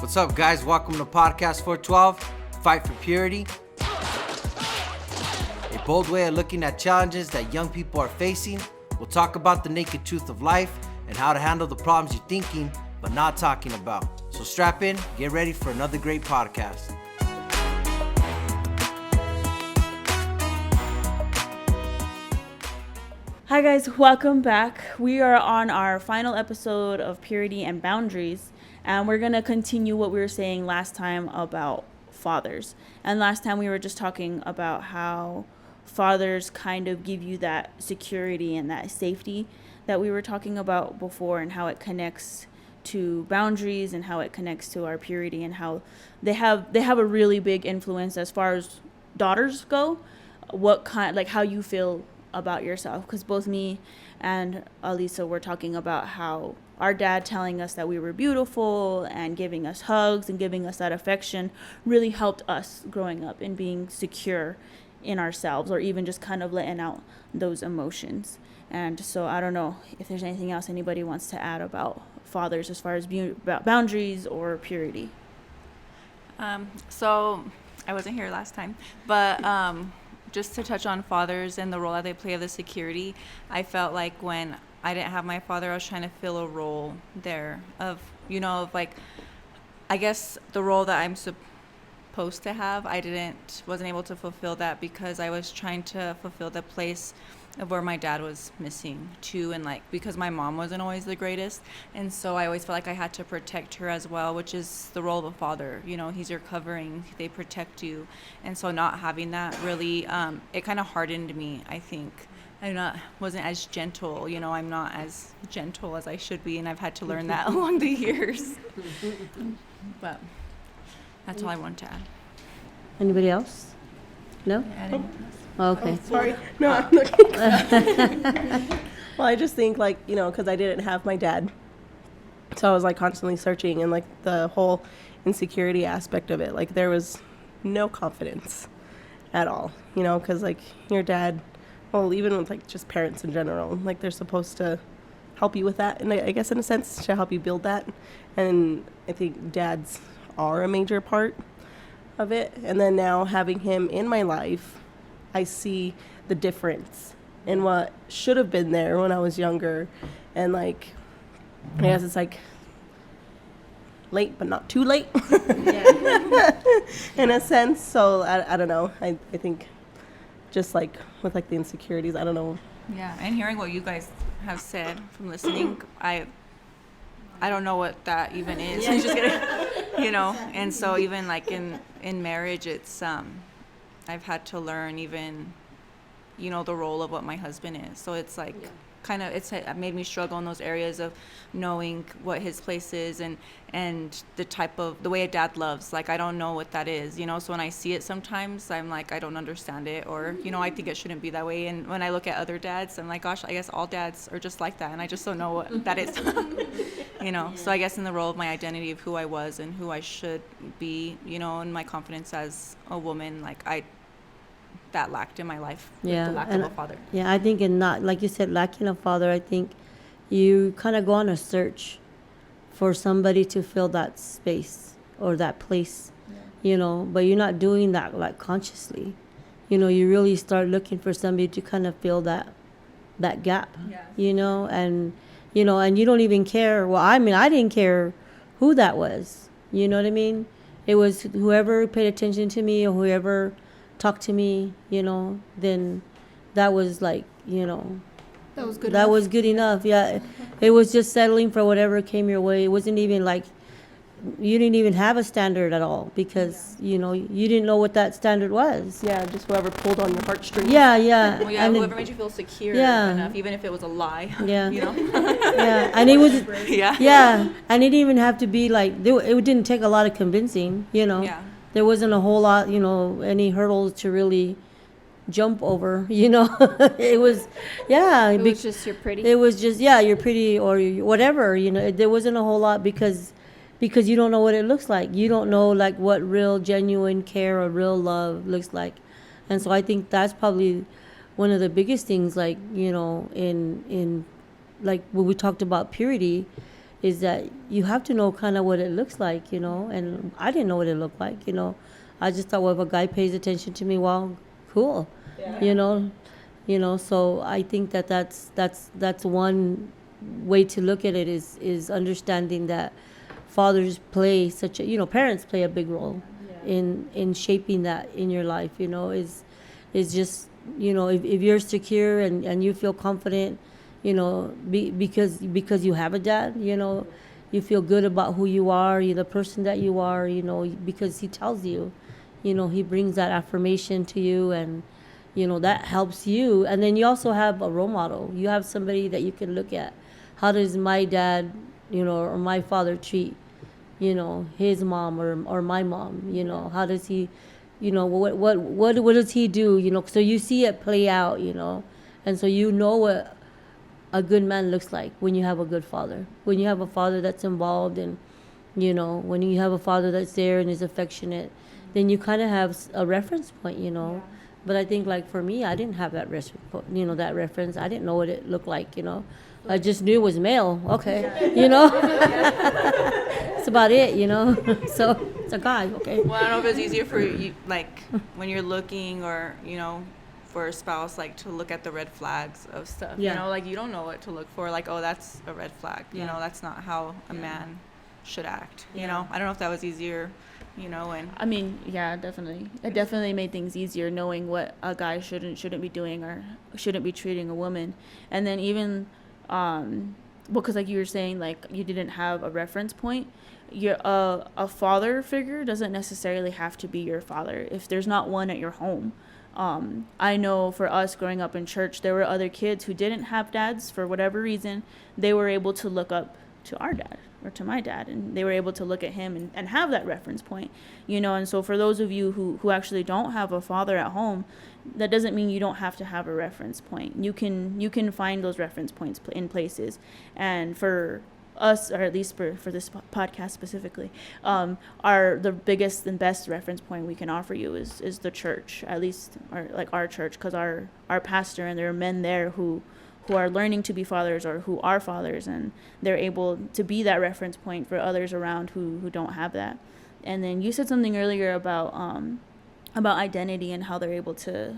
What's up, guys? Welcome to Podcast 412, Fight for Purity. A bold way of looking at challenges that young people are facing. We'll talk about the naked truth of life and how to handle the problems you're thinking but not talking about. So strap in, get ready for another great podcast. Hi guys, welcome back. We are on our final episode of Purity and Boundaries, and we're going to continue what we were saying last time about fathers. And last time we were just talking about how fathers kind of give you that security and that safety that we were talking about before, and how it connects to boundaries and how it connects to our purity, and how they have a really big influence as far as daughters go. How you feel about yourself, because both me and Alisa were talking about how our dad telling us that we were beautiful and giving us hugs and giving us that affection really helped us growing up and being secure in ourselves, or even just kind of letting out those emotions. And so I don't know if there's anything else anybody wants to add about fathers as far as about boundaries or purity. So I wasn't here last time, but just to touch on fathers and the role that they play of the security, I felt like when I didn't have my father, I was trying to fill a role there of I guess the role that I'm supposed to have. Wasn't able to fulfill that because I was trying to fulfill the place of where my dad was missing too, and because my mom wasn't always the greatest, and so I always felt like I had to protect her as well, which is the role of a father. He's your covering, they protect you, and so not having that really it kind of hardened me. I think wasn't as gentle. I'm not as gentle as I should be, and I've had to learn that along the years. But that's all I wanted to add. Anybody else? No? Okay. Oh, sorry. No, I'm looking. Well, I just think because I didn't have my dad. So I was constantly searching, and the whole insecurity aspect of it. There was no confidence at all, because your dad, well, even with just parents in general, they're supposed to help you with that. And I guess in a sense to help you build that. And I think dads are a major part of it. And then now having him in my life, I see the difference in what should have been there when I was younger. And I guess it's late, but not too late in a sense. So I don't know. I think just with the insecurities, I don't know. Yeah, and hearing what you guys have said from listening, I don't know what that even is. I'm just kidding. And so even in marriage, it's I've had to learn even, the role of what my husband is. So it's it's made me struggle in those areas of knowing what his place is and the way a dad loves. I don't know what that is, so when I see it sometimes I'm I don't understand it, or, I think it shouldn't be that way. And when I look at other dads, I'm gosh, I guess all dads are just like that. And I just don't know what that is, So I guess in the role of my identity of who I was and who I should be, and my confidence as a woman, that lacked in my life with the lack of a father. Yeah, I think in not, like you said, lacking a father, I think you kind of go on a search for somebody to fill that space or that place, but you're not doing that consciously. You really start looking for somebody to kind of fill that gap, and and you don't even care. Well, I didn't care who that was. You know what I mean? It was whoever paid attention to me or whoever talk to me, then that was that was good. That was good enough. Yeah, it was just settling for whatever came your way. It wasn't even you didn't even have a standard at all, because you didn't know what that standard was. Yeah, just whoever pulled on your heartstrings. Yeah. Well, yeah, and whoever made you feel secure enough, even if it was a lie. Yeah. Yeah, and it was. Yeah, and it didn't even have to be it didn't take a lot of convincing. Yeah. There wasn't a whole lot, any hurdles to really jump over, It was, It was just you're pretty. It was just, you're pretty or whatever, There wasn't a whole lot because you don't know what it looks like. You don't know, what real, genuine care or real love looks like. And so I think that's probably one of the biggest things, in when we talked about purity, is that you have to know kind of what it looks like, you know. And I didn't know what it looked like, you know. I just thought, well, if a guy pays attention to me, well, cool, you know. So I think that's one way to look at it is understanding that fathers play such a, you know, parents play a big role in shaping that in your life, you know. Is just, you know, if you're secure and you feel confident, you know, because you have a dad, you know, you feel good about who you are, you're the person that you are, you know, because he tells you, you know, he brings that affirmation to you, and you know, that helps you. And then you also have a role model. You have somebody that you can look at. How does my dad, you know, or my father treat, you know, his mom or my mom, you know? How does he, you know, what does he do, you know? So you see it play out, you know. And so you know what a good man looks like when you have a good father. When you have a father that's involved, and you know, when you have a father that's there and is affectionate, then you kind of have a reference point, you know. But I think, like, for me, I didn't have that you know, that reference. I didn't know what it looked like, you know. I just knew it was male. Okay, you know. That's about it, you know. So it's a guy. Okay. Well, I don't know if it's easier for you, like, when you're looking, or, you know, for a spouse, like, to look at the red flags of stuff. Yeah. You know, like, you don't know what to look for. Like, oh, that's a red flag. You know, that's not how a man should act. You know, I don't know if that was easier, you know. And I mean, yeah, definitely. It definitely made things easier knowing what a guy shouldn't be doing or shouldn't be treating a woman. And then even, because like you were saying, like, you didn't have a reference point. A father figure doesn't necessarily have to be your father if there's not one at your home. I know for us growing up in church, there were other kids who didn't have dads for whatever reason. They were able to look up to our dad or to my dad, and they were able to look at him and have that reference point, you know. And so for those of you who actually don't have a father at home, that doesn't mean you don't have to have a reference point. You can find those reference points in places. And for us, or at least for this podcast specifically, the biggest and best reference point we can offer you is the church, at least our church, because our pastor, and there are men there who are learning to be fathers or who are fathers, and they're able to be that reference point for others around who don't have that. And then you said something earlier about identity and how they're able to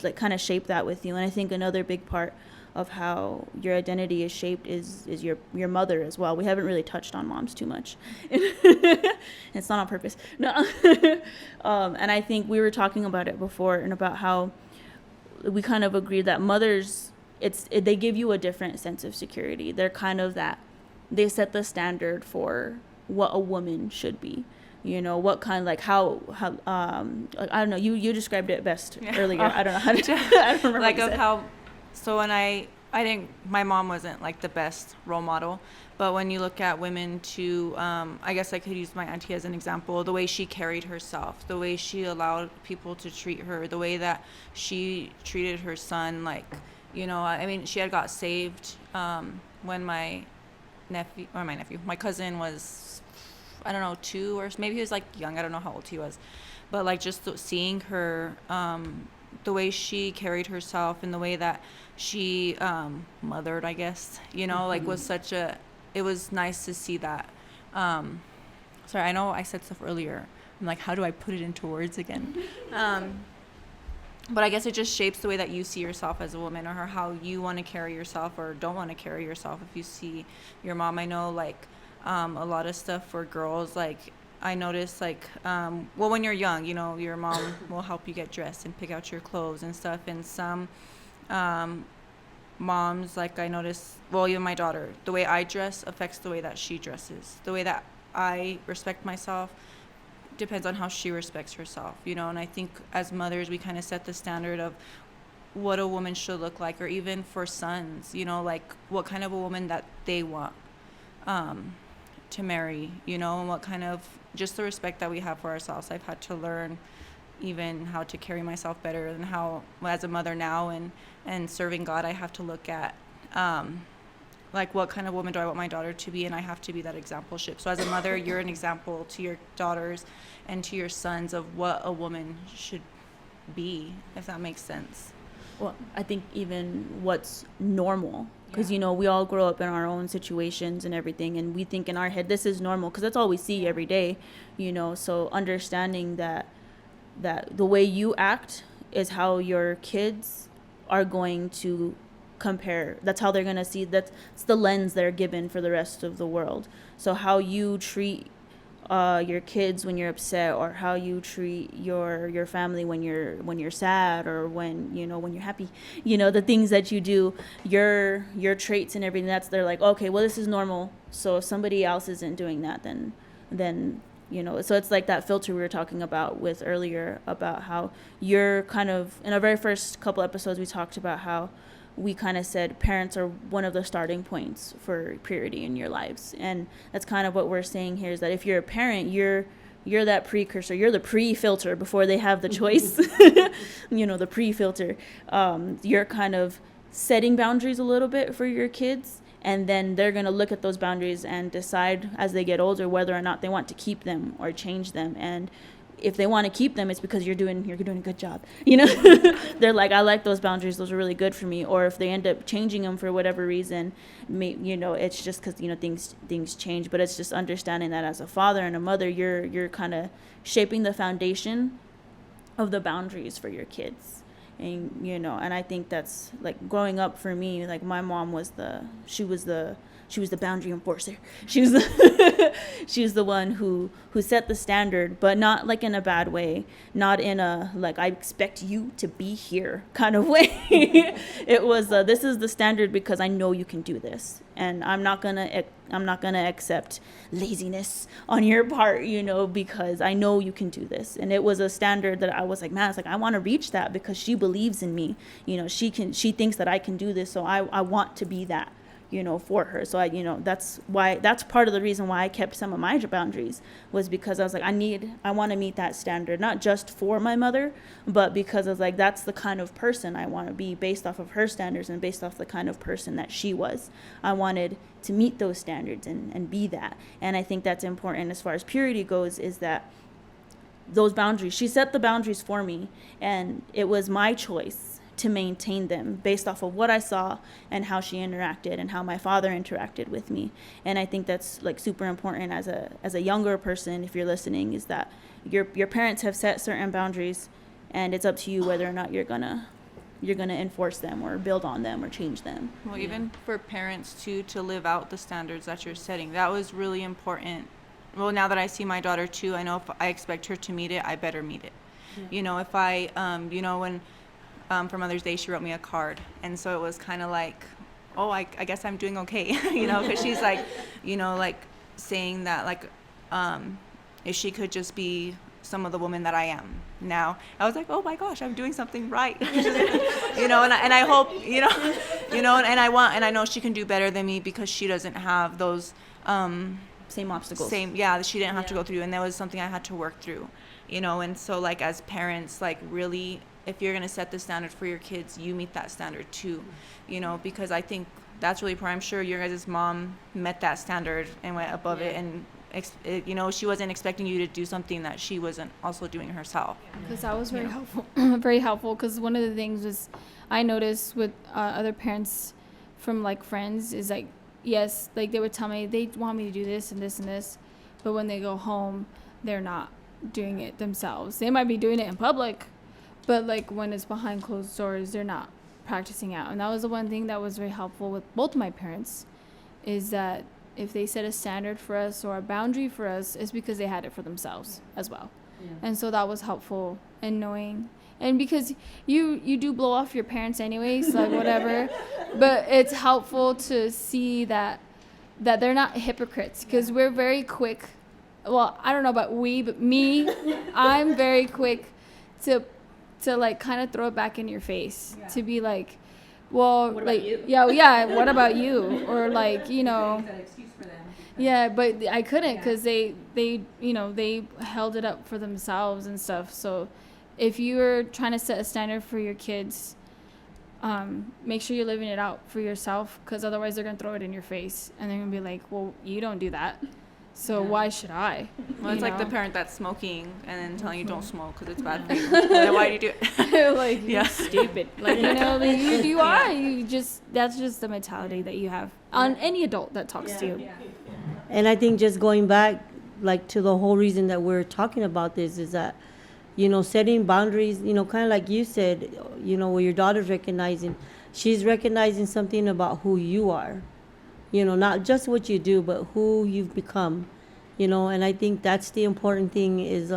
like kind of shape that with you. And I think another big part of how your identity is shaped is your mother as well. We haven't really touched on moms too much. It's not on purpose. No. And I think we were talking about it before, and about how we kind of agreed that mothers, they give you a different sense of security. They're kind of that, they set the standard for what a woman should be. You know, what kind, like how like, I don't know, you described it best earlier. I don't know how to I don't remember like, of how, so when I think my mom wasn't like the best role model, but when you look at women too, I guess I could use my auntie as an example. The way she carried herself, the way she allowed people to treat her, the way that she treated her son, like, you know, I mean, she had got saved when my cousin was, I don't know, 2, or maybe he was like young. I don't know how old he was, but like just seeing her, the way she carried herself and the way that she mothered, I guess, you know, like was it was nice to see that. Sorry, I know I said stuff earlier. I'm like, how do I put it into words again? But I guess it just shapes the way that you see yourself as a woman, or how you want to carry yourself or don't want to carry yourself. If you see your mom, I know like a lot of stuff for girls, like I noticed like, well, when you're young, you know, your mom will help you get dressed and pick out your clothes and stuff. And some moms, like I noticed, well, even my daughter, the way I dress affects the way that she dresses. The way that I respect myself depends on how she respects herself, you know. And I think as mothers, we kind of set the standard of what a woman should look like, or even for sons, you know, like what kind of a woman that they want to marry, you know, and what kind of, just the respect that we have for ourselves. I've had to learn even how to carry myself better, and how, as a mother now and serving God, I have to look at like what kind of woman do I want my daughter to be, and I have to be that exampleship. So as a mother, you're an example to your daughters and to your sons of what a woman should be, if that makes sense. Well, I think even what's normal because you know we all grow up in our own situations and everything, and we think in our head this is normal because that's all we see every day, you know. So understanding that the way you act is how your kids are going to compare. That's how they're going to see. That's the lens they're given for the rest of the world. So how you treat your kids when you're upset, or how you treat your family when you're sad, or when you're happy, the things that you do, your traits and everything, that's, they're like, okay, well, this is normal. So if somebody else isn't doing that, then so it's like that filter we were talking about with earlier, about how you're kind of, in our very first couple episodes, we talked about how we kind of said parents are one of the starting points for purity in your lives. And that's kind of what we're saying here, is that if you're a parent, you're that precursor, you're the pre-filter before they have the choice. The pre-filter. You're kind of setting boundaries a little bit for your kids, and then they're going to look at those boundaries and decide as they get older whether or not they want to keep them or change them. And if they want to keep them, it's because you're doing a good job. They're like, I like those boundaries, those are really good for me. Or if they end up changing them for whatever reason, it's just because things change. But it's just understanding that as a father and a mother, you're kind of shaping the foundation of the boundaries for your kids. And I think that's, like, growing up for me, like, my mom was the boundary enforcer. She was the one who set the standard, but not like in a bad way, not in a like, I expect you to be here kind of way. It was this is the standard because I know you can do this, and I'm not gonna accept laziness on your part, because I know you can do this. And it was a standard that I was like, man, it's like, I want to reach that because she believes in me. She thinks that I can do this, so I want to be that, for her. So that's part of the reason why I kept some of my boundaries, was because I was like, I want to meet that standard, not just for my mother, but because I was like, that's the kind of person I want to be based off of her standards and based off the kind of person that she was. I wanted to meet those standards and be that. And I think that's important as far as purity goes, is that those boundaries, she set the boundaries for me, and it was my choice to maintain them based off of what I saw and how she interacted and how my father interacted with me. And I think that's, like, super important as a younger person, if you're listening, is that your parents have set certain boundaries, and it's up to you whether or not you're gonna enforce them or build on them or change them. Well, even for parents too, to live out the standards that you're setting, that was really important. Well, now that I see my daughter too, I know if I expect her to meet it, I better meet it. If I when for Mother's Day, she wrote me a card, and so it was kind of like, oh, I guess I'm doing okay, because she's like, like saying that, like, if she could just be some of the woman that I am now. I was like, oh my gosh, I'm doing something right, and I hope, and I know she can do better than me because she doesn't have those same obstacles. She didn't have to go through, and that was something I had to work through, and so, like, as parents, like, really, if you're going to set the standard for your kids, you meet that standard too, because I think that's really important. I'm sure your guys' mom met that standard and went above it, and she wasn't expecting you to do something that she wasn't also doing herself. Because that was very helpful, very helpful, because one of the things was I noticed with other parents from, like, friends is, like, yes, like, they would tell me they want me to do this and this and this, but when they go home, they're not doing it themselves. They might be doing it in public, but, like, when it's behind closed doors, they're not practicing out. And that was the one thing that was very helpful with both of my parents, is that if they set a standard for us or a boundary for us, it's because they had it for themselves as well. Yeah. And so that was helpful in knowing. And because you do blow off your parents anyways, like, whatever. But it's helpful to see that they're not hypocrites, because we're very quick. Well, I don't know about we, but me, I'm very quick to like, kind of throw it back in your face, to be like, well, what like, what about you? Or, like, yeah, but I couldn't, because they held it up for themselves and stuff. So if you're trying to set a standard for your kids, make sure you're living it out for yourself, because otherwise they're going to throw it in your face, and they're going to be like, well, you don't do that. So why should I? Well, it's You like the know? parent that's smoking and then telling you don't smoke because it's bad for you. Then why do you do it? Like, Yeah. you're stupid. Like, you know, like, you are. You just, that's just the mentality that you have on any adult that talks to you. And I think just going back, like, to the whole reason that we're talking about this is that, you know, setting boundaries, you know, kind of like you said, you know, where your daughter's recognizing, she's recognizing something about who you are, you know, not just what you do, but who you've become, you know. And I think that's the important thing is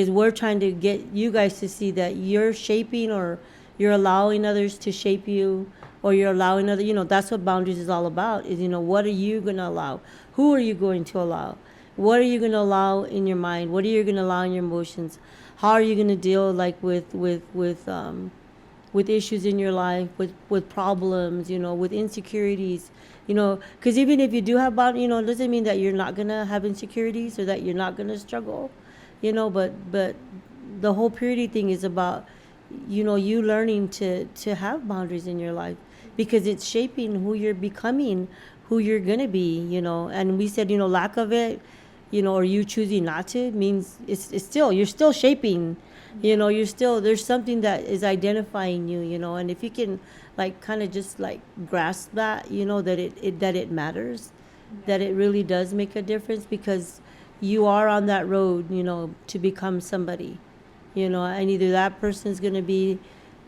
we're trying to get you guys to see that you're shaping, or you're allowing others to shape you, or you're allowing other, you know, that's what boundaries is all about, is, you know, what are you going to allow? Who are you going to allow? What are you going to allow in your mind? What are you going to allow in your emotions? How are you going to deal, like, with issues in your life, with problems, you know, with insecurities, you know, because even if you do have boundaries, you know, it doesn't mean that you're not going to have insecurities or that you're not going to struggle, you know, but the whole purity thing is about, you know, you learning to have boundaries in your life, because it's shaping who you're becoming, who you're going to be, you know. And we said, you know, lack of it, you know, or you choosing not to, means it's still, you're still shaping, you know, you're still, there's something that is identifying you, you know. And if you can, like, kind of just, like, grasp that, you know, that it matters, that it really does make a difference, because you are on that road, you know, to become somebody, you know. And either that person's going to be,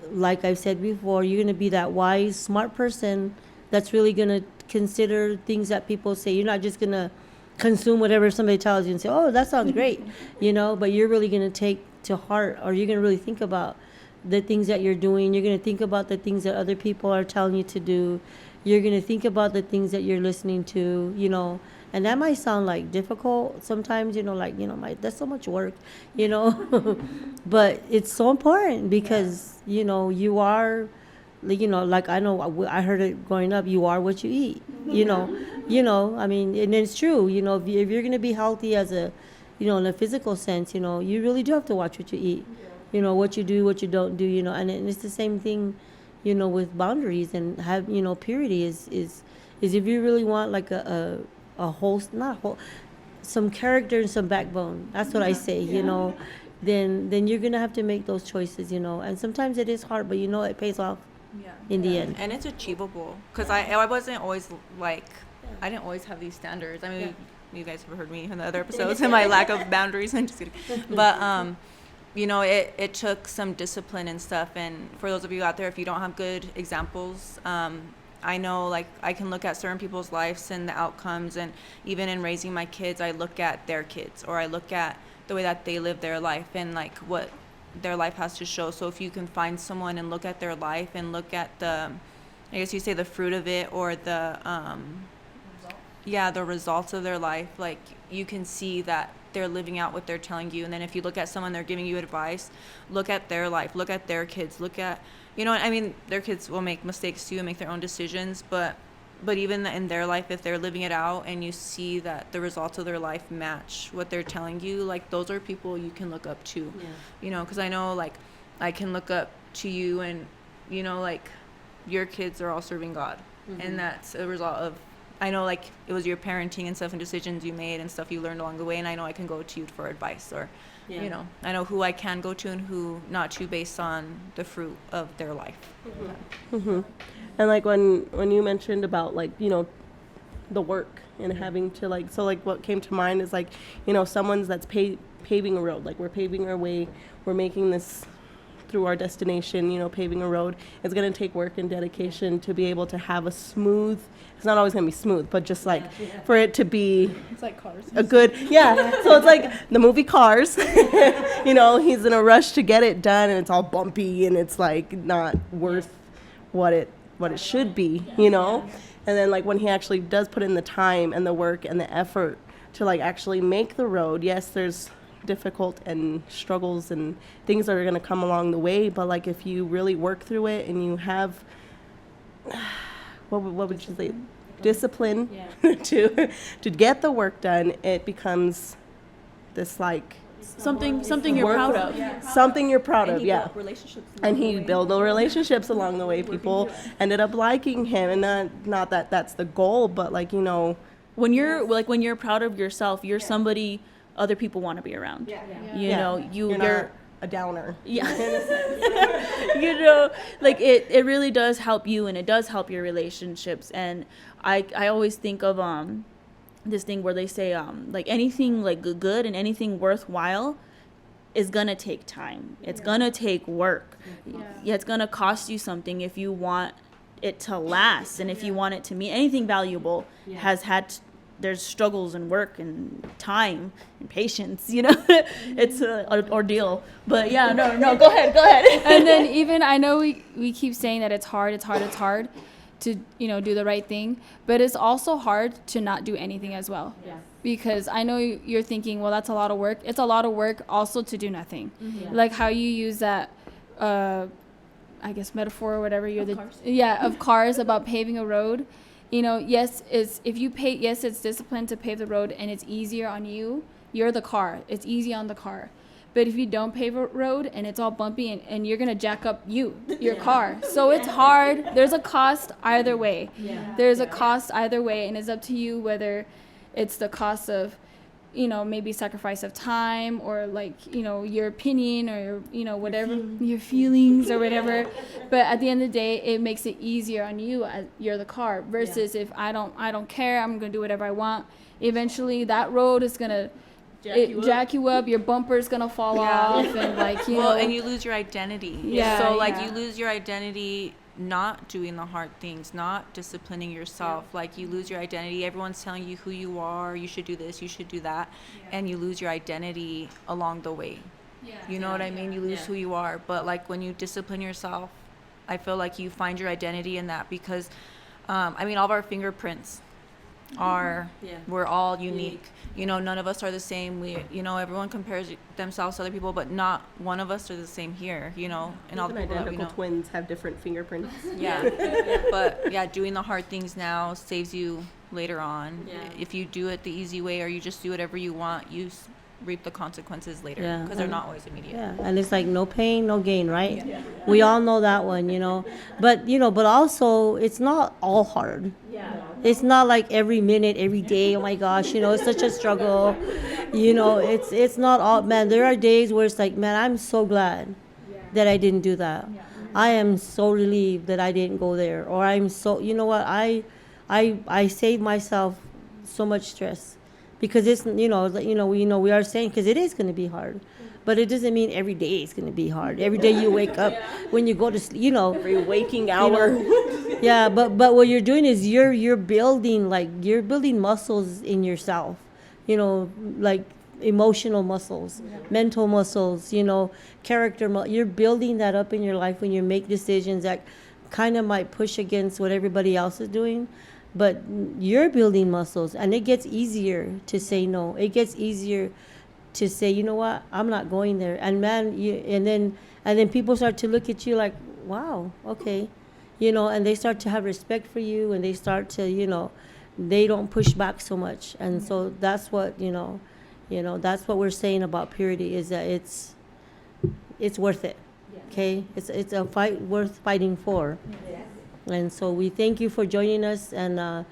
like I've said before, you're going to be that wise, smart person that's really going to consider things that people say. You're not just going to consume whatever somebody tells you and say, oh, that sounds great, you know, but you're really going to take to heart, or you're going to really think about the things that you're doing. You're going to think about the things that other people are telling you to do. You're going to think about the things that you're listening to, you know. And that might sound, like, difficult sometimes, you know, like, you know, that's so much work, you know, but it's so important, because, you know, you are, you know, like, I know I heard it growing up, you are what you eat, you know, I mean, and it's true, you know, if you're going to be healthy as a, you know, in a physical sense, you know, you really do have to watch what you eat, you know, what you do, what you don't do, you know. And it's the same thing, you know, with boundaries and have, you know, purity is if you really want, like, a whole, not whole, some character and some backbone, that's what I say, you know, then you're gonna have to make those choices, you know. And sometimes it is hard, but, you know, it pays off in the end. And it's achievable, because I wasn't always, like, I didn't always have these standards. I mean, you guys have heard me in the other episodes and my lack of boundaries. I'm just kidding. But you know, it took some discipline and stuff. And for those of you out there, if you don't have good examples, I know, like, I can look at certain people's lives and the outcomes, and even in raising my kids, I look at their kids, or I look at the way that they live their life and, like, what their life has to show. So if you can find someone and look at their life and look at the, I guess you say, the fruit of it, or the the results of their life, like, you can see that they're living out what they're telling you. And then if you look at someone, they're giving you advice, look at their life, look at their kids, look at, you know, I mean, their kids will make mistakes too and make their own decisions, but even in their life, if they're living it out and you see that the results of their life match what they're telling you, like, those are people you can look up to, you know. Because I know, like, I can look up to you, and, you know, like, your kids are all serving God, and that's a result of, I know, like, it was your parenting and stuff and decisions you made and stuff you learned along the way, and I know I can go to you for advice, or, you know, I know who I can go to and who not to, based on the fruit of their life. And, like, when you mentioned about, like, you know, the work and having to, like, so, like, what came to mind is, like, you know, someone's that's paving a road, like, we're paving our way, we're making this through our destination, you know, paving a road. It's going to take work and dedication to be able to have a smooth, it's not always going to be smooth, but just, like, for it to be, It's like Cars. a good, so it's like the movie Cars, you know, he's in a rush to get it done, and it's all bumpy, and it's, like, not worth what it should be, you know. And then, like, when he actually does put in the time and the work and the effort to, like, actually make the road, yes, there's difficult and struggles and things that are going to come along the way, but, like, if you really work through it and you have what would you say, discipline, to get the work done, it becomes this, like, Something you're proud of. something you're proud of, Relationships. and he built the relationships along the way. People ended up liking him, and not that that's the goal, but, like, you know, when you're proud of yourself, you're somebody other people want to be around. You know, You're not a downer. Yeah. You know, like it really does help you, and it does help your relationships. And I always think of this thing where they say like anything like good and anything worthwhile is gonna take time. It's gonna take work. Yeah, it's gonna cost you something if you want it to last, and if you want it to mean anything valuable there's struggles and work and time and patience, you know. It's an ordeal. But yeah, no, go ahead. And then even I know we keep saying that it's hard to, you know, do the right thing, but it's also hard to not do anything as well. Yeah. Because I know you're thinking, well, that's a lot of work. It's a lot of work also to do nothing. Mm-hmm. Like how you use that I guess metaphor or whatever of cars about paving a road. You know, yes, it's discipline to pave the road, and it's easier on you. You're the car. It's easy on the car. But if you don't pave a road and it's all bumpy and you're going to jack up your car. So it's hard. There's a cost either way. There's a cost either way, and it's up to you whether it's the cost of, you know, maybe sacrifice of time or like, you know, your opinion or, you know, whatever, your feelings or whatever. But at the end of the day, it makes it easier on you as you're the car versus if I don't care, I'm going to do whatever I want. Eventually that road is going to jack you up, your bumper's going to fall off and like, you know. And you lose your identity. You lose your identity not doing the hard things, not disciplining yourself. Like you lose your identity. Everyone's telling you who you are. You should do this, you should do that. And you lose your identity along the way. You know what I mean? You lose who you are. But like when you discipline yourself, I feel like you find your identity in that because, all of our fingerprints we're all unique. You know, none of us are the same. Everyone compares themselves to other people, but not one of us are the same here, you know. And all the people identical twins have different fingerprints. But doing the hard things now saves you later on. If you do it the easy way or you just do whatever you want, you reap the consequences later because they're not always immediate. And it's like no pain, no gain, right? We all know that one, you know. But also it's not all hard. It's not like every minute, every day, oh my gosh, you know, it's such a struggle. You know, it's not all, man, there are days where it's like, man, I'm so glad that I didn't do that. I am so relieved that I didn't go there. Or I'm so, you know what, I saved myself so much stress. Because it's, we are saying, because it is going to be hard. But it doesn't mean every day it's going to be hard. Every day you wake up, when you go to sleep, you know. Every waking hour. But what you're doing is you're building muscles in yourself. You know, like emotional muscles, mental muscles, you know, character. You're building that up in your life when you make decisions that kind of might push against what everybody else is doing. But you're building muscles, and it gets easier to say no. It gets easier to say, you know what, I'm not going there. And man, and then people start to look at you like, wow, okay, you know, and they start to have respect for you, and they start to, you know, they don't push back so much. And so that's what that's what we're saying about purity, is that it's worth it. Okay, it's a fight worth fighting for. And so we thank you for joining us, and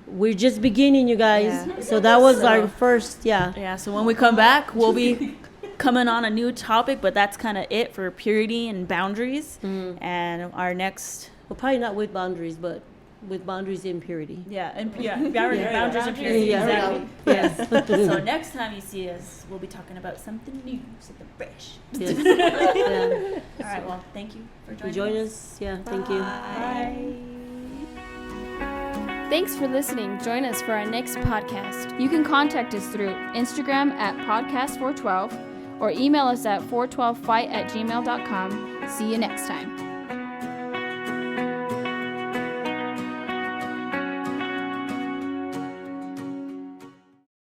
we're just beginning, you guys. So that was our first, so when we come back, we'll be coming on a new topic, but that's kind of it for purity and boundaries. And our next, well, probably not with boundaries, but with boundaries and purity. Boundaries and purity. Exactly. Yes. So next time you see us, we'll be talking about something new, something fresh. Yes. All right. Well, thank you for joining us. Join us. Yeah. Thank you. Bye. Thanks for listening. Join us for our next podcast. You can contact us through Instagram at podcast412 or email us at 412fight@gmail.com. See you next time.